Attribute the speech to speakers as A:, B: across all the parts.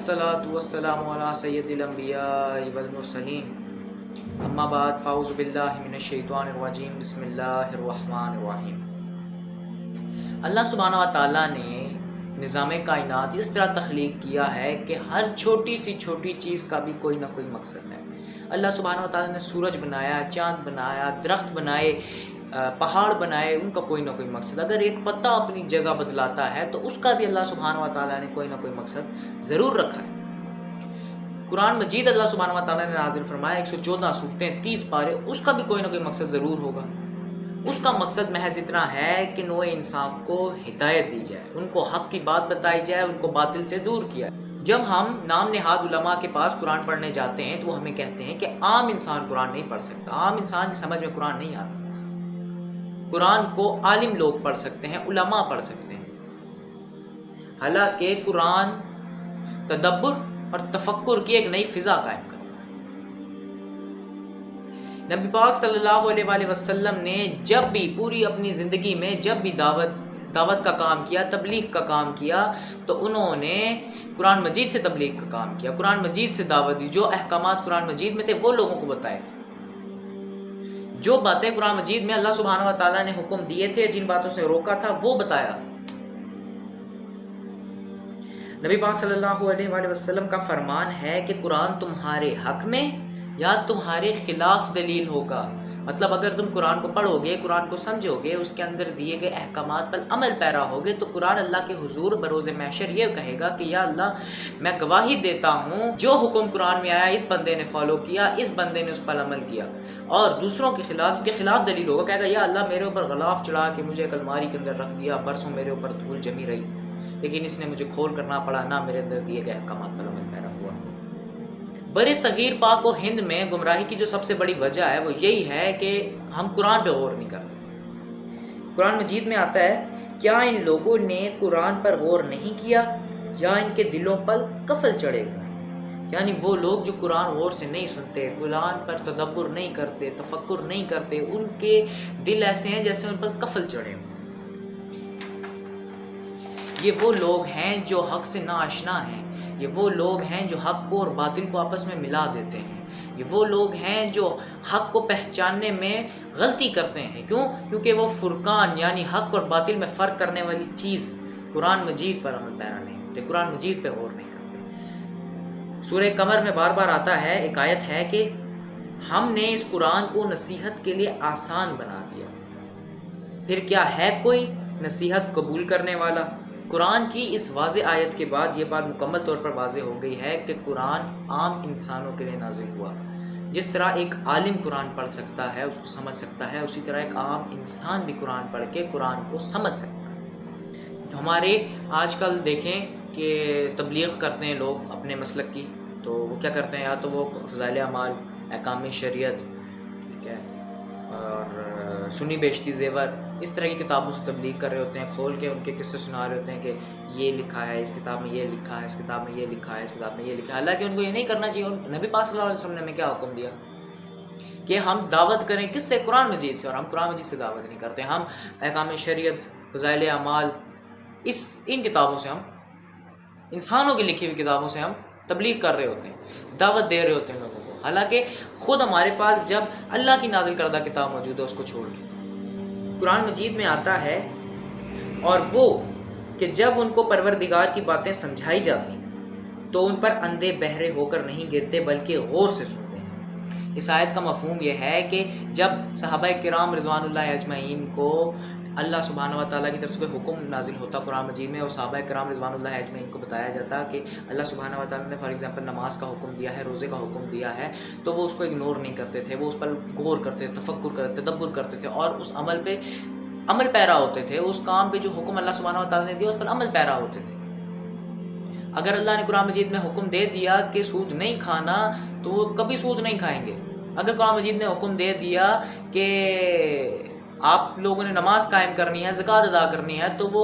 A: अस्सलातु वस्सलामु अला सय्यदिल अंबियाइ वल मुरसलीन अम्मा बाद फ़ाऊज़ु बिल्लाहि मिनश शैतानिर रजीम बिस्मिल्लाहिर रहमानिर रहीम। अल्लाह सुब्हानहु व तआला ने निज़ाम कायनात इस तरह तख्लीक किया है कि हर छोटी सी छोटी चीज़ का भी कोई ना कोई मकसद है। अल्लाह सुब्हानहु व तआला ने सूरज बनाया, चाँद बनाया, दरख्त बनाए, पहाड़ बनाए, उनका कोई ना कोई मकसद। अगर एक पत्ता अपनी जगह बदलाता है तो उसका भी अल्लाह सुब्हानहु व तआला ने कोई ना कोई मकसद ज़रूर रखा है। कुरान मजीद अल्लाह सुब्हानहु व तआला ने नाज़िल फरमाया 114 सूरतें 30 पारे, उसका भी कोई ना कोई मकसद ज़रूर होगा। उसका मकसद महज इतना है कि नौ इंसान को हिदायत दी जाए, उनको हक़ की बात बताई जाए, उनको बातिल से दूर किया। जब हम नाम नेहाद उलमा के पास कुरान पढ़ने जाते हैं तो वो हमें कहते हैं कि आम इंसान कुरान नहीं पढ़ सकता, आम इंसान की समझ में कुरान नहीं आता। कुरान को आलिम लोग पढ़ सकते हैं, उलमा पढ़ सकते हैं। हालांकि कुरान तदब्बुर और तफक्कुर की एक नई फिजा कायम करता है। नबी पाक सल्लल्लाहु अलैहि वसल्लम ने जब भी पूरी अपनी ज़िंदगी में जब भी दावत का काम किया, तबलीग का काम किया, तो उन्होंने कुरान मजीद से तबलीग का काम किया, कुरान मजीद से दावत दी। जो अहकामात कुरान मजीद में थे वो लोगों को बताए, जो बातें कुरान मजीद में अल्लाह सुब्हानहु व तआला ने हुक्म दिए थे, जिन बातों से रोका था वो बताया। नबी पाक सल्लल्लाहु अलैहि वसल्लम का फरमान है कि कुरान तुम्हारे हक में या तुम्हारे खिलाफ दलील होगा। मतलब अगर तुम कुरान को पढ़ोगे, कुरान को समझोगे, उसके अंदर दिए गए अहकामात पर अमल पैरा होगे, तो कुरान अल्लाह के हुजूर बरोज़ महशर ये कहेगा कि या अल्लाह, मैं गवाही देता हूँ जो हुक्म कुरान में आया इस बंदे ने फॉलो किया, इस बंदे ने उस पर अमल किया। और दूसरों के खिलाफ दलील होगा, कहेगा या अल्लाह, मेरे ऊपर गलाफ चढ़ा के मुझे एक अलमारी के अंदर रख दिया, बरसों मेरे ऊपर धूल जमी रही, लेकिन इसने मुझे खोल करना पड़ा, ना मेरे अंदर दिए गए अहकामात पर अमल पैरा हुआ। बड़े सगीर पाक व हिंद में गुमराही की जो सबसे बड़ी वजह है वो यही है कि हम कुरान पे गौर नहीं करते। कुरान मजीद में आता है, क्या इन लोगों ने कुरान पर गौर नहीं किया या इनके दिलों पर कफल चढ़े हुए हैं। यानी वो लोग जो कुरान गौर से नहीं सुनते, कुरान पर तदब्बुर नहीं करते, तफक्कुर नहीं करते, उनके दिल ऐसे हैं जैसे उन पर कफल चढ़े हुए। ये वो लोग हैं जो हक से नाआशना हैं, ये वो लोग हैं जो हक को और बातिल को आपस में मिला देते हैं, ये वो लोग हैं जो हक को पहचानने में गलती करते हैं। क्यों? क्योंकि वो फुरकान यानी हक और बातिल में फ़र्क करने वाली चीज़ कुरान मजीद पर अमल पैरा नहीं होते, कुरान मजीद पे गौर नहीं करते। सूरह कमर में बार बार आता है, एक आयत है कि हमने इस कुरान को नसीहत के लिए आसान बना दिया, फिर क्या है कोई नसीहत कबूल करने वाला। कुरान की इस वाज़े आयत के बाद ये बात मुकम्मल तौर पर वाज़े हो गई है कि कुरान आम इंसानों के लिए नाजिल हुआ। जिस तरह एक आलिम कुरान पढ़ सकता है, उसको समझ सकता है, उसी तरह एक आम इंसान भी कुरान पढ़ के कुरान को समझ सकता है। हमारे आजकल देखें कि तबलीग करते हैं लोग अपने मसलक की, तो वो क्या करते हैं, या तो वो फ़ज़ाइल अमाल, अहकाम शरीयत, ठीक है, और सुन्नी बेशती ज़ेवर, इस तरह की किताबों से तबलीग कर रहे होते हैं, खोल के उनके किस्से सुना रहे होते हैं कि ये लिखा है इस किताब में, ये लिखा है इस किताब में, ये लिखा है इस किताब में, ये लिखा है। हालांकि उनको ये नहीं करना चाहिए। नबी पाक सल्लल्लाहु अलैहि वसल्लम ने हमें क्या हुक्म दिया कि हम दावत करें किससे? कुरान मजीद से। और हम कुरान मजीद से दावत नहीं करते, हम अहकाम शरीयत, फ़ज़ाइल अमाल, इन किताबों से, हम इंसानों की लिखी हुई किताबों से हम तबलीग कर रहे होते हैं, दावत दे रहे होते हैं लोगों को। हालांकि ख़ुद हमारे पास जब अल्लाह की नाजिल करदा किताब मौजूद है, उसको छोड़ के कुरान मजीद में आता है, और वो कि जब उनको परवरदिगार की बातें समझाई जाती तो उन पर अंधे बहरे होकर नहीं गिरते बल्कि गौर से सुनते हैं। इस आयत का मफ़हूम यह है कि जब सहाबा किराम रिज़वानुल्लाह अजमईन को अल्लाह सुब्हानहु व तआला की तरफ से कोई हुक्म नाजिल होता कुरान मजीद में, और सहाबा किराम रिज़वानुल्लाह अजमईन को बताया जाता कि अल्लाह सुब्हानहु व तआला ने फॉर एग्जांपल नमाज का हुक्म दिया है, रोज़े का हुक्म दिया है, तो वो उसको इग्नोर नहीं करते थे, वो उस पर गौर करते, तफक्कुर करते, तदब्बुर करते थे, और उस अमल पे अमल पैरा होते थे। उस काम पे जो हुक्म अल्लाह सुब्हानहु व तआला ने दिया उस पर अमल पैरा होते थे। अगर अल्लाह ने कुरान मजीद में हुक्म दे दिया कि सूद नहीं खाना, तो वो कभी सूद नहीं खाएंगे। अगर कुरान मजीद ने हुक्म दे दिया कि आप लोगों ने नमाज कायम करनी है, ज़कात अदा करनी है, तो वो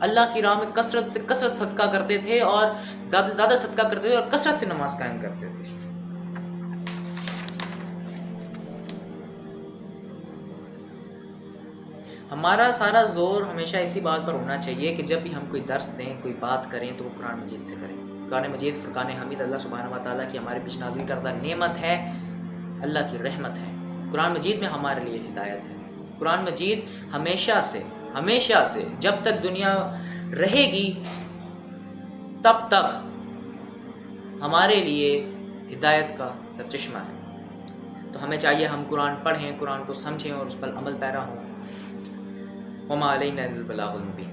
A: अल्लाह की राह में कसरत सदका करते थे, और ज़्यादा से ज़्यादा सदका करते थे, और कसरत से नमाज कायम करते थे। हमारा सारा ज़ोर हमेशा इसी बात पर होना चाहिए कि जब भी हम कोई दर्स दें, कोई बात करें, तो वो कुरान मजीद से करें। قرآن مجید فرقان حمید اللہ سبحانہ و تعالیٰ کی ہمارے بیچ نازل کردہ نعمت ہے، اللہ کی رحمت ہے۔ قرآن مجید میں ہمارے لیے ہدایت ہے۔ قرآن مجید ہمیشہ سے جب تک دنیا رہے گی تب تک ہمارے لیے ہدایت کا سرچشمہ ہے۔ تو ہمیں چاہیے ہم قرآن پڑھیں، قرآن کو سمجھیں اور اس پر عمل پیرا ہوں۔ وما علینا الا البلاغ المبین۔